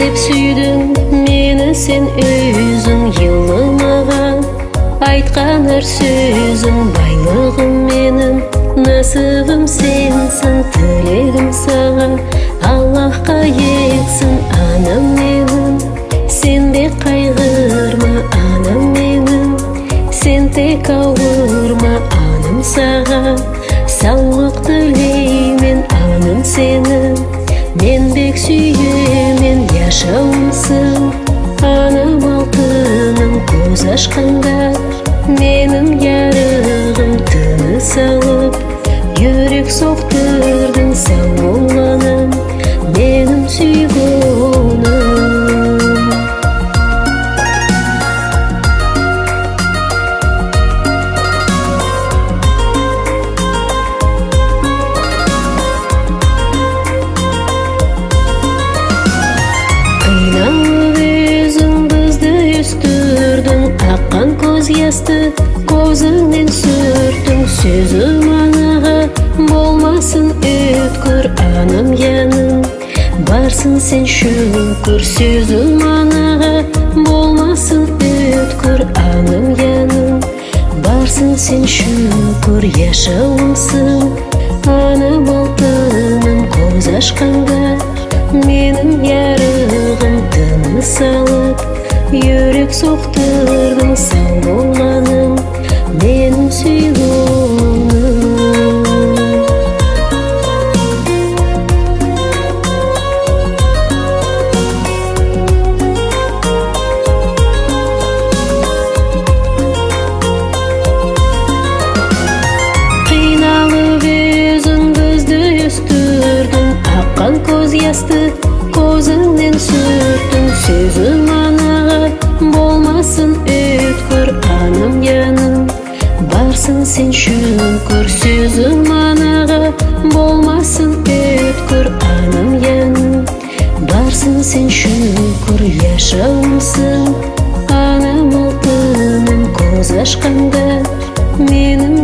деп сүйдің мені сен өзің, йылымаған айтқан әр сөзің. Байлығым менің, насыбым сенсің, тілегім саған Аллахқа етсін. Анам менің, сен де қайғырма, анам менің, сен тек ауырма. Анам саған саулық тілеймін, анам сенің, мен бек сүйемін, яшауымсың. Анам алтыным, көз ашқанда менің ярығым, тыныс алып жүрек соқтырдың. Сау болғаным менің сүйгенім. Қиналып өзің бізді үстірдің, аққан көз ясты көзіңнен сүрттің. Сөзім анаға болмасын өткір, анам яным барсың сен шүкір. Сөзім анаға болмасын өткір, анам яным барсың сен шүкір. Яшауымсың анам алтыным, көз ашқанда менің ярығым, тыныс алып жүрек соқтырдың. Сау болғаным менің сүйгенім. Қиналып өзің бізді үстірдің, аққан көз ясты көзіңнен сүрттің. Сөзім анаға болмасын өткір, анам яным барсың сен шүкір. Сөзім анаға болмасын өткір, анам яным барсың сен шүкір. Яшауымсың анам алтыным, көз ашқанда менің